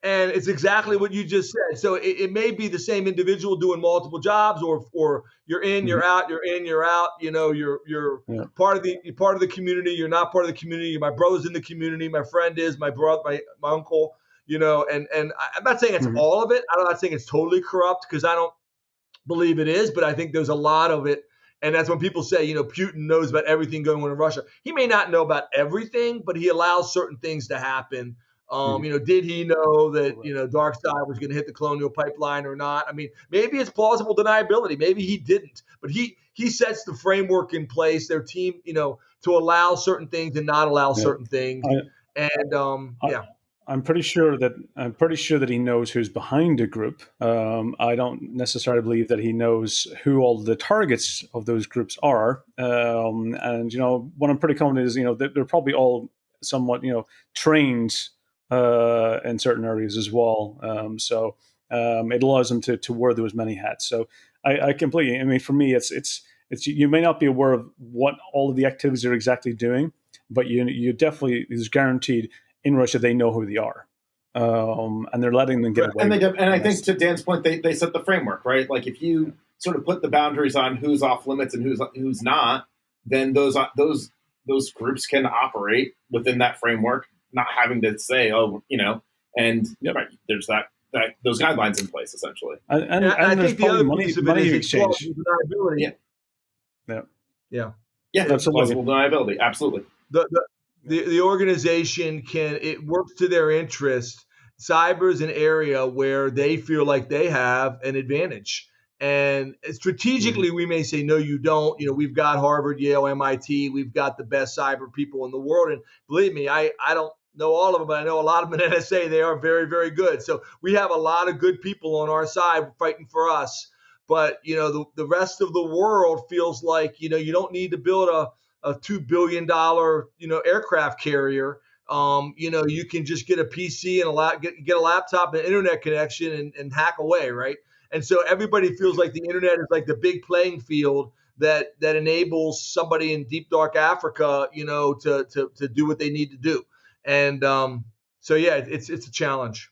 and it's exactly what you just said. So it may be the same individual doing multiple jobs, or you're in, Mhm. you're out, you're in, you're out. You're Yeah. you're part of the community. You're not part of the community. My brother's in the community. My friend is my brother, my uncle. And I'm not saying it's Mhm. all of it. I'm not saying it's totally corrupt because I don't believe it is, but I think there's a lot of it. And that's when people say, Putin knows about everything going on in Russia. He may not know about everything, but he allows certain things to happen. Mhm. Did he know that, Correct. Dark Side was going to hit the Colonial Pipeline or not? I mean, maybe it's plausible deniability. Maybe he didn't, but he sets the framework in place, their team, to allow certain things and not allow Yeah. certain things. I, And I, yeah, I'm pretty sure that he knows who's behind a group. I don't necessarily believe that he knows who all the targets of those groups are. And what I'm pretty confident is they're probably all somewhat trained in certain areas as well. So it allows them to wear those many hats. So I completely. I mean, for me, it's you may not be aware of what all of the activities are exactly doing, but you definitely is guaranteed in Russia, they know who they are, and they're letting them get correct. away And with it. and I And think to Dan's point, they set the framework, right? Like if you sort of put the boundaries on who's off limits and who's not, then those groups can operate within that framework, not having to say, oh, and yep. right, there's that those guidelines in place essentially. And, And and, I and there's think the probably other piece of it money is it's exchange. plausible deniability. Yeah, Yeah, Yeah. yeah, absolutely. plausible deniability, absolutely. the the Yeah. the organization it works to their interest. Cyber is an area where they feel like they have an advantage. And Mm-hmm. strategically, we may say, no, you don't. We've got Harvard, Yale, MIT. We've got the best cyber people in the world. And believe me, I don't know all of them, but I know a lot of them in NSA. They are very, very good. So we have a lot of good people on our side fighting for us. But, the rest of the world feels like, you don't need to build a $2 billion aircraft carrier. You can just get a PC and get a laptop and an internet connection and hack away, right? And so everybody feels like the internet is like the big playing field that enables somebody in deep dark Africa, to do what they need to do. And so yeah, it's a challenge.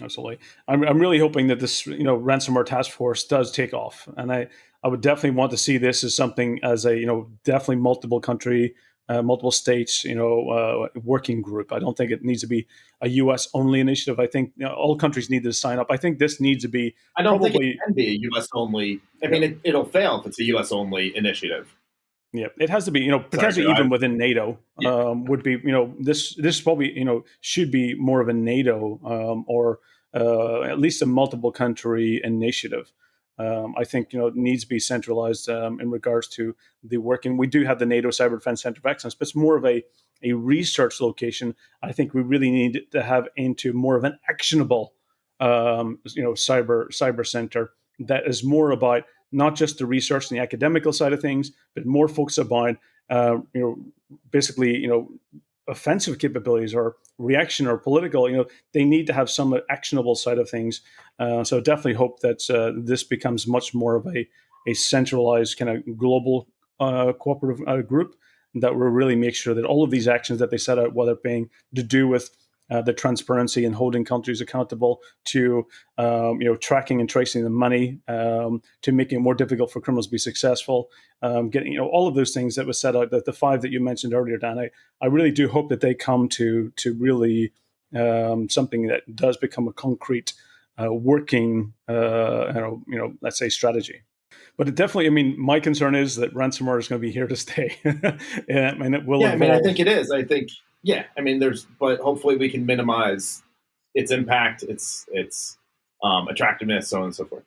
Absolutely. I'm really hoping that this ransomware task force does take off, and I would definitely want to see this as something as a definitely multiple country, multiple states working group. I don't think it needs to be a U.S. only initiative. I think all countries need to sign up. I think this needs to be I don't think it probably can be a U.S. only. I yeah, mean, it'll fail if it's a U.S. only initiative. yeah. It has to be Sorry, potentially Joe. even within NATO Yeah. would be this probably should be more of a NATO or at least a multiple country initiative. I think it needs to be centralized in regards to the working. We do have the NATO Cyber Defense Center of Excellence, but it's more of a research location. I think we really need to have into more of an actionable, cyber center that is more about not just the research and the academical side of things, but more focused about basically offensive capabilities or reaction or political. They need to have some actionable side of things. So definitely hope that this becomes much more of a centralized kind of global cooperative group that will really make sure that all of these actions that they set out, whether it being to do with the transparency and holding countries accountable, to tracking and tracing the money, to making it more difficult for criminals to be successful, getting all of those things that was set out. The five that you mentioned earlier, Dan. I really do hope that they come to really something that does become a concrete working let's say strategy. But it definitely, my concern is that ransomware is going to be here to stay, and it will. Yeah, evolve. I think it is. I think, but hopefully we can minimize its impact, its attractiveness, so on and so forth.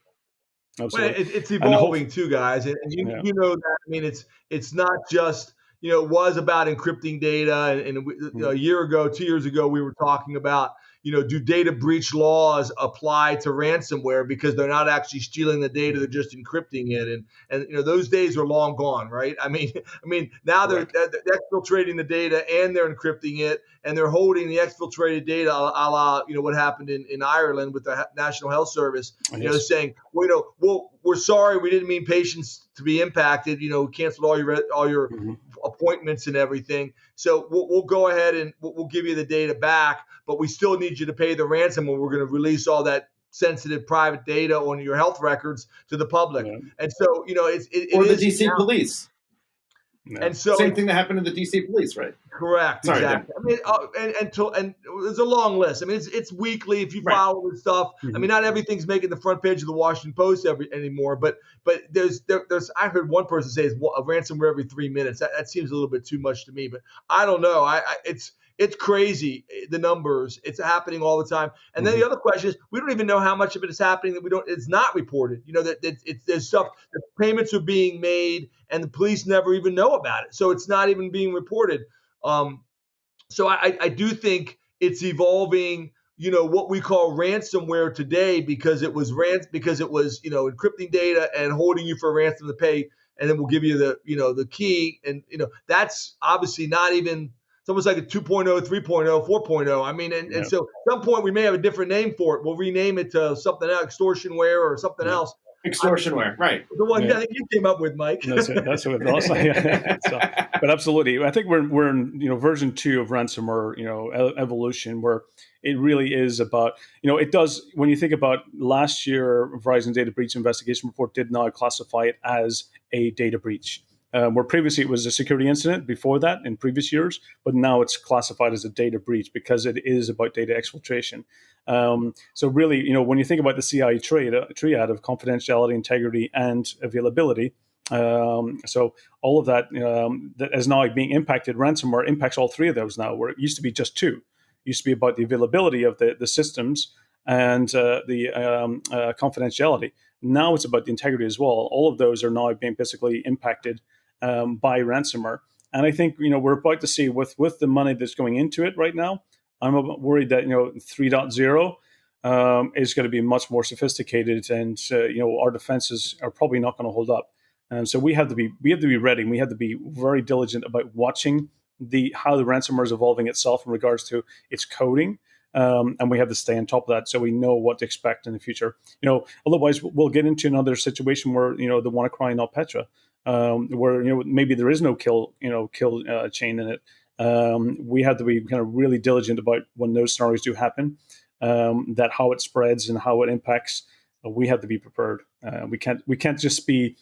Absolutely. Well, it's evolving too, guys, and you know that. It's not just it was about encrypting data, and a year ago, 2 years ago, we were talking about do data breach laws apply to ransomware because they're not actually stealing the data, they're just encrypting it, and those days are long gone, right? Now they're exfiltrating the data and they're encrypting it, and they're holding the exfiltrated data, a la what happened in Ireland with the National Health Service, saying, we're sorry, we didn't mean patients to be impacted. We canceled all your appointments and everything. So we'll go ahead and we'll give you the data back, but we still need you to pay the ransom, and we're going to release all that sensitive private data on your health records to the public. Yeah. And so, or the DC police. Yeah. And so same thing that happened to the DC police, right? Correct. Sorry, exactly. And there's a long list. It's weekly if you follow this stuff. Mm-hmm. Not everything's making the front page of the Washington Post anymore, but there's I heard one person say it's a ransomware every 3 minutes. That seems a little bit too much to me, but I don't know. It's crazy, the numbers. It's happening all the time. And then the other question is, we don't even know how much of it is happening that it's not reported. There's stuff, the payments are being made and the police never even know about it. So it's not even being reported. So I do think it's evolving, what we call ransomware today, because it was encrypting data and holding you for a ransom to pay. And then we'll give you the key. And, that's obviously not even, it's almost like a 2.0, 3.0, 4.0. And so at some point we may have a different name for it. We'll rename it to something else, extortionware or something else. Extortionware, right? The one I think you came up with, Mike. That's what it was. But absolutely, I think we're in version 2 of ransomware, evolution, where it really is about it does. When you think about last year, Verizon Data Breach Investigation Report did now classify it as a data breach. Where previously it was a security incident before that in previous years, but now it's classified as a data breach because it is about data exfiltration. So really, when you think about the CI triad of confidentiality, integrity, and availability, so all of that that is now being impacted. Ransomware impacts all three of those now, where it used to be just two. It used to be about the availability of the systems and the confidentiality. Now it's about the integrity as well. All of those are now being basically impacted by ransomware. And I think, we're about to see with the money that's going into it right now, I'm worried that, 3.0 is going to be much more sophisticated, and, our defenses are probably not going to hold up. And so we have to be ready. And we have to be very diligent about watching how the ransomware is evolving itself in regards to its coding. And we have to stay on top of that so we know what to expect in the future. Otherwise we'll get into another situation where, the WannaCry, not Petra. Where maybe there is no kill chain in it. We have to be kind of really diligent about when those scenarios do happen. That how it spreads and how it impacts. We have to be prepared. We can't just be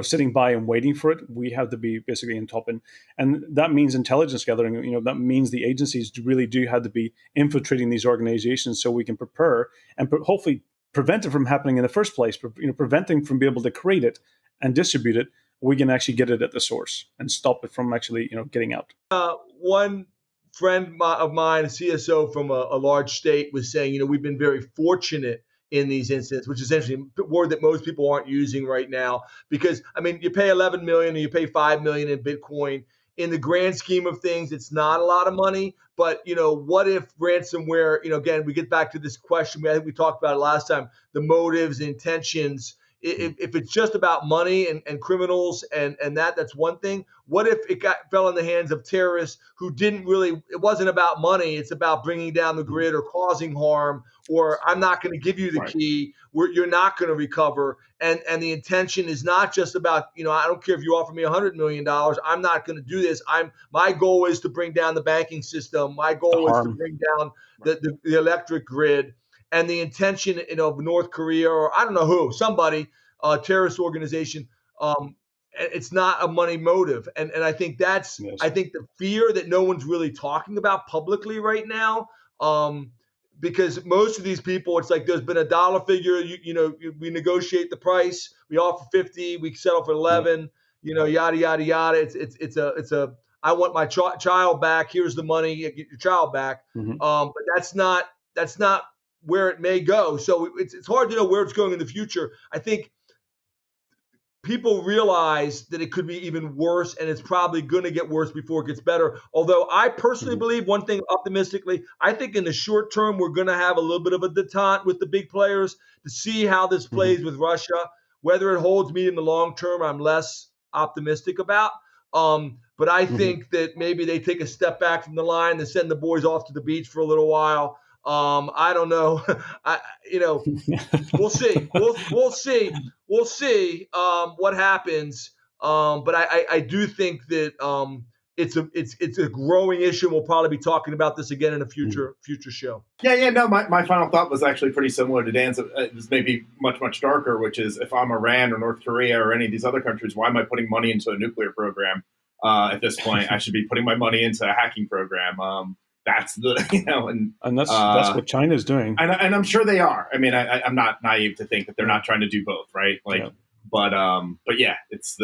sitting by and waiting for it. We have to be basically on top, and that means intelligence gathering. That means the agencies really do have to be infiltrating these organizations so we can prepare and hopefully prevent it from happening in the first place. Preventing from being able to create it and distribute it. We can actually get it at the source and stop it from actually, getting out. One friend of mine, a CSO from a large state, was saying, we've been very fortunate in these incidents, which is essentially a word that most people aren't using right now, because you pay 11 million or you pay 5 million in Bitcoin. In the grand scheme of things, it's not a lot of money. But what if ransomware? Again, we get back to this question. I think we talked about it last time. The motives, intentions. If it's just about money and criminals and that's one thing. What if it fell in the hands of terrorists who didn't really? It wasn't about money. It's about bringing down the grid or causing harm. Or I'm not going to give you the key. You're not going to recover. And the intention is not just about, I don't care if you offer me $100 million. I'm not going to do this. My goal is to bring down the banking system. My goal is to bring down the electric grid. And the intention of North Korea or I don't know who, somebody, a terrorist organization, it's not a money motive. And I think that's, I think the fear that no one's really talking about publicly right now, because most of these people, it's like there's been a dollar figure, we negotiate the price, we offer 50, we settle for 11, yada, yada, yada. It's a I want my child back. Here's the money, get your child back. But that's not where it may go. So it's hard to know where it's going in the future. I think people realize that it could be even worse, and it's probably going to get worse before it gets better. Although I personally believe one thing optimistically, I think in the short term, we're going to have a little bit of a detente with the big players to see how this plays with Russia. Whether it holds me in the long term, I'm less optimistic about. But I think that maybe they take a step back from the line and send the boys off to the beach for a little while. I don't know. We'll see. We'll see. We'll see what happens. But I do think that it's a growing issue. And we'll probably be talking about this again in a future show. Yeah. No, my final thought was actually pretty similar to Dan's. It was maybe much, much darker, which is if I'm Iran or North Korea or any of these other countries, why am I putting money into a nuclear program? At this point, I should be putting my money into a hacking program. That's the, and that's what China's doing. And I'm sure they are. I mean, I'm not naive to think that they're not trying to do both, right? But yeah, it's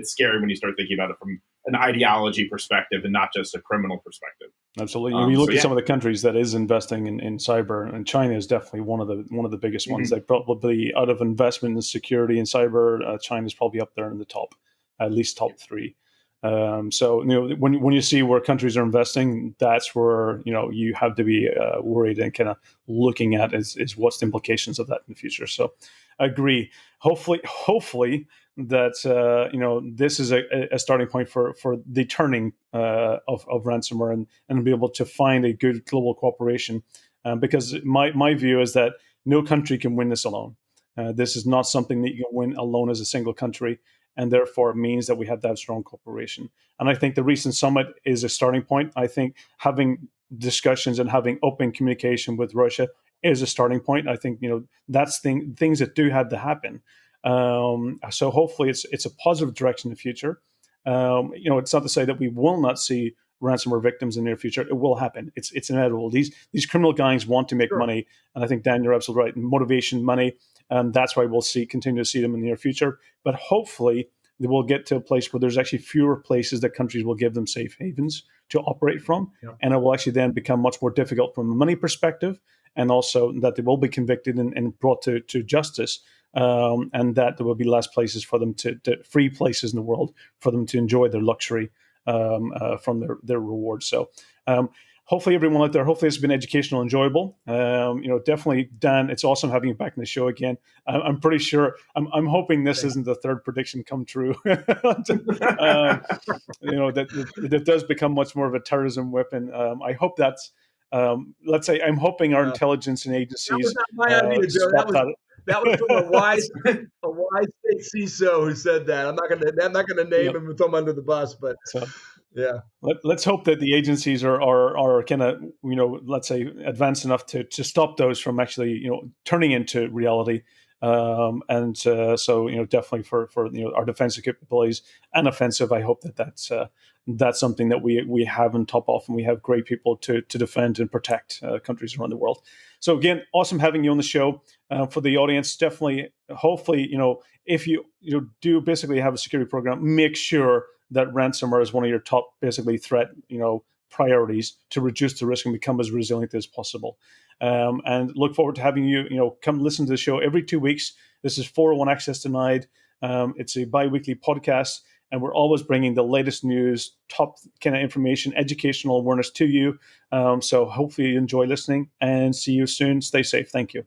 scary when you start thinking about it from an ideology perspective and not just a criminal perspective. Absolutely. You look at some of the countries that is investing in cyber, and China is definitely one of the biggest ones. They probably, out of investment in security and cyber, China's probably up there in the top, at least top three. So when you see where countries are investing, that's where you have to be worried and kind of looking at is what's the implications of that in the future. So I agree. Hopefully that this is a starting point for the turning of ransomware and be able to find a good global cooperation. Because my view is that no country can win this alone. This is not something that you can win alone as a single country. And therefore, it means that we have to have strong cooperation. And I think the recent summit is a starting point. I think having discussions and having open communication with Russia is a starting point. I think that's things that do have to happen. So hopefully, it's a positive direction in the future. It's not to say that we will not see ransomware victims in the near future. It will happen. It's inevitable. These criminal gangs want to make money, and I think Dan, you're absolutely right. Motivation, money. That's why we'll continue to see them in the near future. But hopefully, they will get to a place where there's actually fewer places that countries will give them safe havens to operate from. And it will actually then become much more difficult from a money perspective, and also that they will be convicted and brought to justice, and that there will be less places for them to free places in the world for them to enjoy their luxury from their rewards. So hopefully everyone out there, hopefully it's been educational, enjoyable. Definitely, Dan, it's awesome having you back in the show again. I'm pretty sure, I'm hoping this isn't the third prediction come true. That does become much more of a terrorism weapon. I hope that's, let's say, I'm hoping our intelligence and agencies that was not my idea, Joe. That was from a wise state CISO who said that. I'm not gonna name him and throw him under the bus, but yeah. Let's hope that the agencies are kind of let's say advanced enough to stop those from actually turning into reality. So definitely for our defensive capabilities and offensive, I hope that's something that we have on top of, and we have great people to defend and protect countries around the world. So again, awesome having you on the show. For the audience, definitely, hopefully, if you do basically have a security program, make sure that ransomware is one of your top basically threat priorities to reduce the risk and become as resilient as possible. And look forward to having you come listen to the show every 2 weeks. This is 401 Access Denied. It's a bi-weekly podcast, and we're always bringing the latest news, top kind of information, educational awareness to you. So hopefully you enjoy listening, and see you soon. Stay safe. Thank you.